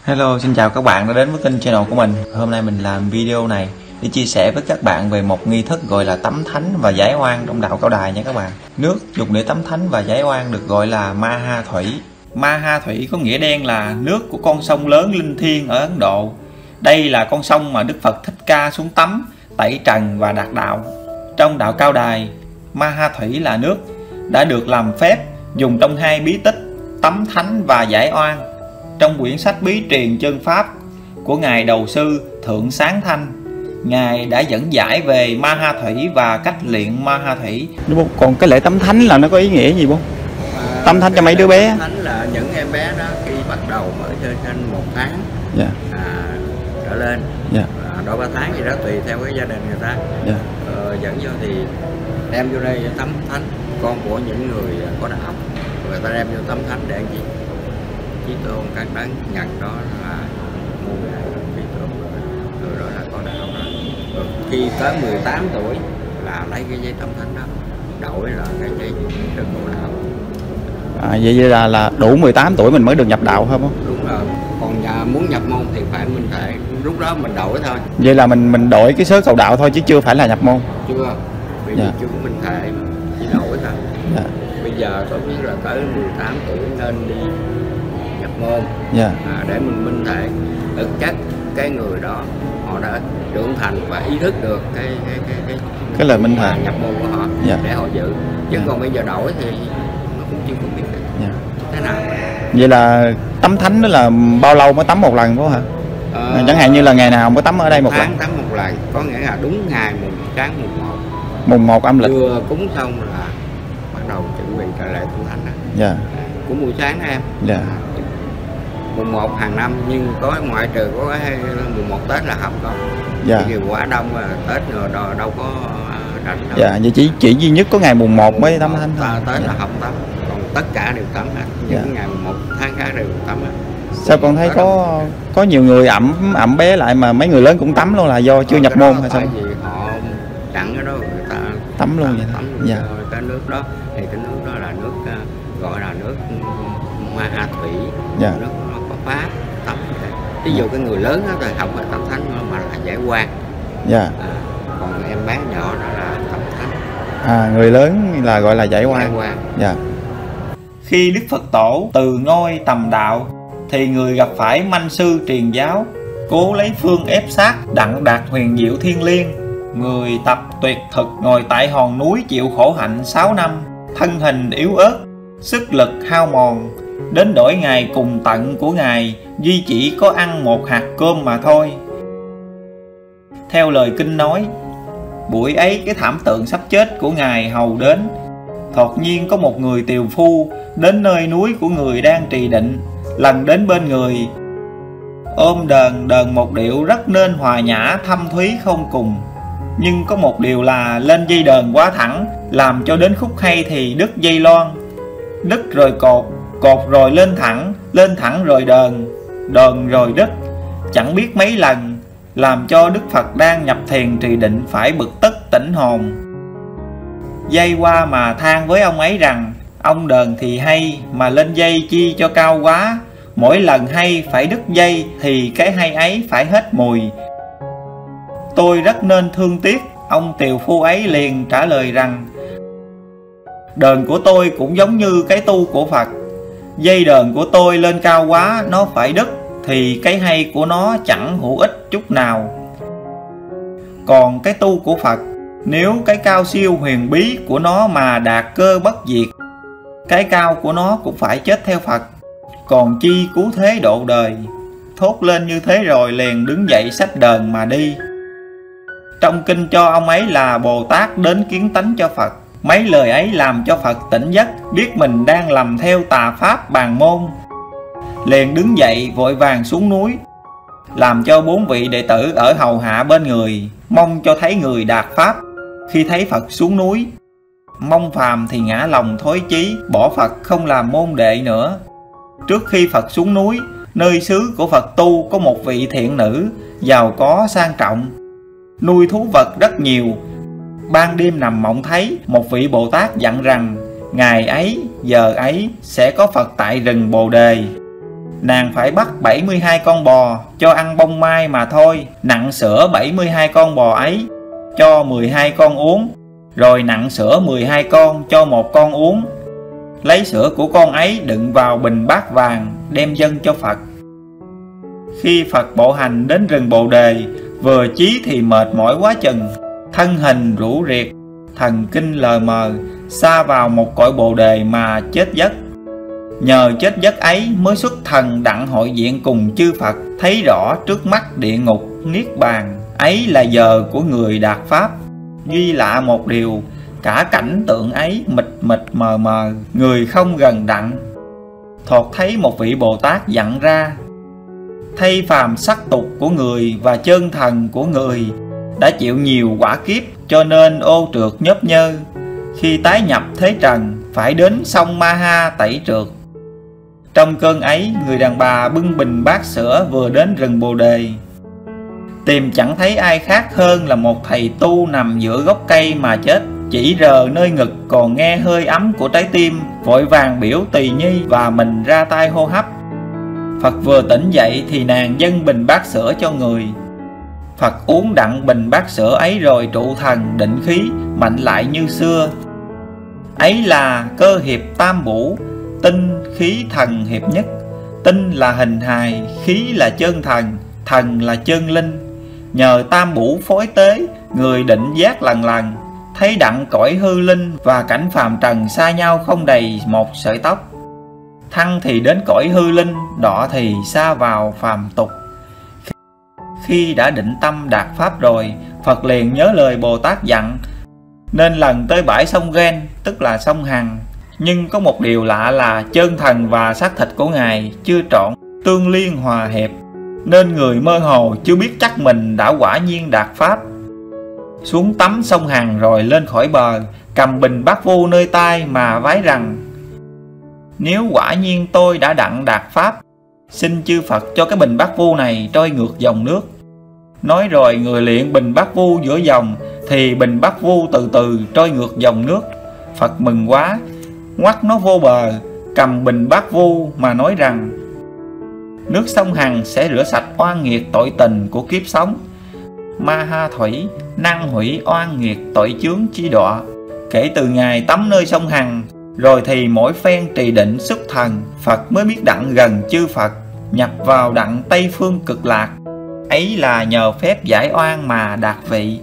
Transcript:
Hello, xin chào các bạn đã đến với kênh channel của mình. Hôm nay mình làm video này để chia sẻ với các bạn về một nghi thức gọi là tắm thánh và giải oan trong đạo Cao Đài nha các bạn. Nước dùng để tắm thánh và giải oan được gọi là Ma Ha Thủy. Ma Ha Thủy có nghĩa đen là nước của con sông lớn linh thiêng ở Ấn Độ. Đây là con sông mà Đức Phật Thích Ca xuống tắm, tẩy trần và đạt đạo. Trong đạo Cao Đài, Ma Ha Thủy là nước đã được làm phép dùng trong hai bí tích tắm thánh và giải oan. Trong quyển sách bí truyền chân pháp của Ngài Đầu Sư Thượng Sáng Thanh, Ngài đã dẫn giải về Ma Ha Thủy và cách luyện Ma Ha Thủy. Đúng không? Còn cái lễ tắm thánh là nó có ý nghĩa gì không? Tắm thánh cho mấy đứa bé. Thánh là những em bé đó khi bắt đầu mới trên 1 tháng trở lên, độ 3 tháng gì đó tùy theo cái gia đình người ta. Dẫn vô thì đem vô đây tắm thánh, con của những người có đạo, người ta đem vô tắm thánh để làm gì? Chí tôn các đấng nhận đó là môn chí tôn rồi đó là có đạo đó. Rồi khi tới 18 tuổi là lấy cái giấy tắm thánh đó đổi là cái giấy được ngộ đạo. Vậy là đủ 18 tuổi mình mới được nhập đạo không? Đúng rồi. Còn muốn nhập môn thì phải minh thể, lúc đó mình đổi thôi. Vậy là mình đổi cái sớ cầu đạo thôi chứ chưa phải là nhập môn. Chưa, vì chưa có minh thể chỉ đổi thôi. Bây giờ tôi biết là tới 18 tuổi nên đi nhập môn để mình minh thể thực chất cái người đó họ đã trưởng thành và ý thức được cái lời minh thể nhập môn của họ để họ giữ. Chứ còn bây giờ đổi thì nó cũng chưa có biết thế nào. Vậy là tắm thánh đó là bao lâu mới tắm một lần phải không hả? Chẳng hạn như là ngày nào mới tắm ở đây một lần? Tắm một lần, có nghĩa là đúng ngày mùng 1. Mùng 1 âm lịch. Vừa cúng xong là bắt đầu chuẩn bị trở lại tu hành đó. Của buổi sáng đó em. Mùng 1 hàng năm, nhưng có ngoại trừ có cái mùng 1 Tết là không có. Vì quả đông mà Tết rồi đâu có rảnh đâu. Vậy chỉ duy nhất có ngày mùng 1 mới tắm thánh thôi. Tết là không tắm, còn tất cả đều tắm hết. Những ngày mùng 1 tháng khác đều tắm hết. Sao con thấy có nhiều người ẩm bé lại mà mấy người lớn cũng tắm luôn, là do chưa nhập môn hay sao? Vì họ chặn cái đó người ta tắm luôn vậy. Tắm cái nước đó thì cái nước đó là nước gọi là nước Ma Ha Thủy. Nước nó có pháp tắm. Ví dụ cái người lớn đó thì không phải tắm thánh mà là giải oan. Còn em bé nhỏ đó là tắm thánh. Người lớn là gọi là giải oan. Khi Đức Phật Tổ từ ngôi tầm đạo thì người gặp phải manh sư truyền giáo, cố lấy phương ép sát đặng đạt huyền diệu thiên liêng. Người tập tuyệt thực ngồi tại hòn núi chịu khổ hạnh 6 năm, thân hình yếu ớt, sức lực hao mòn, đến đổi ngày cùng tận của Ngài duy chỉ có ăn một hạt cơm mà thôi. Theo lời kinh nói, buổi ấy cái thảm tượng sắp chết của Ngài hầu đến. Đột nhiên có một người tiều phu đến nơi núi của người đang trì định, lần đến bên người, ôm đờn một điệu rất nên hòa nhã thâm thúy không cùng. Nhưng có một điều là lên dây đờn quá thẳng, làm cho đến khúc hay thì đứt dây loan, đứt rồi cột rồi lên thẳng rồi đờn rồi đứt, chẳng biết mấy lần, làm cho Đức Phật đang nhập thiền trì định phải bực tức tỉnh hồn. Dây qua mà than với ông ấy rằng, ông đờn thì hay mà lên dây chi cho cao quá, mỗi lần hay phải đứt dây thì cái hay ấy phải hết mùi. Tôi rất nên thương tiếc. Ông tiều phu ấy liền trả lời rằng, đờn của tôi cũng giống như cái tu của Phật. Dây đờn của tôi lên cao quá nó phải đứt thì cái hay của nó chẳng hữu ích chút nào. Còn cái tu của Phật, nếu cái cao siêu huyền bí của nó mà đạt cơ bất diệt, cái cao của nó cũng phải chết theo Phật, còn chi cứu thế độ đời. Thốt lên như thế rồi liền đứng dậy xách đờn mà đi. Trong kinh cho ông ấy là Bồ Tát đến kiến tánh cho Phật. Mấy lời ấy làm cho Phật tỉnh giấc, biết mình đang lầm theo tà pháp bàn môn, liền đứng dậy vội vàng xuống núi, làm cho 4 vị đệ tử ở hầu hạ bên người, mong cho thấy người đạt pháp. Khi thấy Phật xuống núi, mong phàm thì ngã lòng thối chí, bỏ Phật không làm môn đệ nữa. Trước khi Phật xuống núi, nơi xứ của Phật tu có một vị thiện nữ, giàu có sang trọng, nuôi thú vật rất nhiều. Ban đêm nằm mộng thấy một vị Bồ Tát dặn rằng ngày ấy giờ ấy sẽ có Phật tại rừng Bồ Đề. nàng phải bắt 72 con bò cho ăn bông mai mà thôi, nặn sữa 72 con bò ấy cho 12 con uống, rồi nặn sữa 12 con cho một con uống. Lấy sữa của con ấy đựng vào bình bát vàng đem dâng cho Phật. Khi Phật bộ hành đến rừng Bồ Đề, vừa chí thì mệt mỏi quá chừng, thân hình rũ riệt, thần kinh lờ mờ, xa vào một cõi Bồ Đề mà chết giấc. Nhờ chết giấc ấy mới xuất thần đặng hội diện cùng chư Phật, thấy rõ trước mắt địa ngục niết bàn. Ấy là giờ của người đạt pháp. Duy lạ một điều, cả cảnh tượng ấy mịt mịt mờ mờ, người không gần đặng. Thoạt thấy một vị Bồ Tát dặn ra: thay phàm sắc tục của người và chân thần của người đã chịu nhiều quả kiếp, cho nên ô trượt nhớp nhơ. Khi tái nhập thế trần, phải đến sông Ma Ha tẩy trượt. Trong cơn ấy, người đàn bà bưng bình bát sữa vừa đến rừng Bồ Đề, tìm chẳng thấy ai khác hơn là một thầy tu nằm giữa gốc cây mà chết. Chỉ rờ nơi ngực còn nghe hơi ấm của trái tim, vội vàng biểu tỳ nhi và mình ra tay hô hấp. Phật vừa tỉnh dậy thì nàng dâng bình bát sữa cho người. Phật uống đặng bình bát sữa ấy rồi trụ thần định khí, mạnh lại như xưa. Ấy là cơ hiệp tam bổ, tinh khí thần hiệp nhất. Tinh là hình hài, khí là chân thần, thần là chân linh. Nhờ tam bổ phối tế, người định giác lần lần, thấy đặng cõi hư linh và cảnh phàm trần xa nhau không đầy một sợi tóc. Thăng thì đến cõi hư linh, đọa thì xa vào phàm tục. Khi đã định tâm đạt pháp rồi, Phật liền nhớ lời Bồ Tát dặn, nên lần tới bãi sông Gen, tức là sông Hằng. Nhưng có một điều lạ là chân thần và xác thịt của Ngài chưa trọn tương liên hòa hiệp, nên người mơ hồ chưa biết chắc mình đã quả nhiên đạt pháp. Xuống tắm sông Hằng rồi lên khỏi bờ, cầm bình bát vu nơi tay mà vái rằng: nếu quả nhiên tôi đã đặng đạt pháp, xin chư Phật cho cái bình bát vu này trôi ngược dòng nước. Nói rồi người luyện bình bát vu giữa dòng, thì bình bát vu từ từ trôi ngược dòng nước. Phật mừng quá, ngoắt nó vô bờ, cầm bình bát vu mà nói rằng: nước sông Hằng sẽ rửa sạch oan nghiệt tội tình của kiếp sống. Ma Ha thủy năng hủy oan nghiệt tội chướng chi đọa. Kể từ ngày tắm nơi sông Hằng rồi thì mỗi phen trì định xuất thần, Phật mới biết đặng gần chư Phật, nhập vào đặng Tây Phương Cực Lạc. Ấy là nhờ phép giải oan mà đạt vị.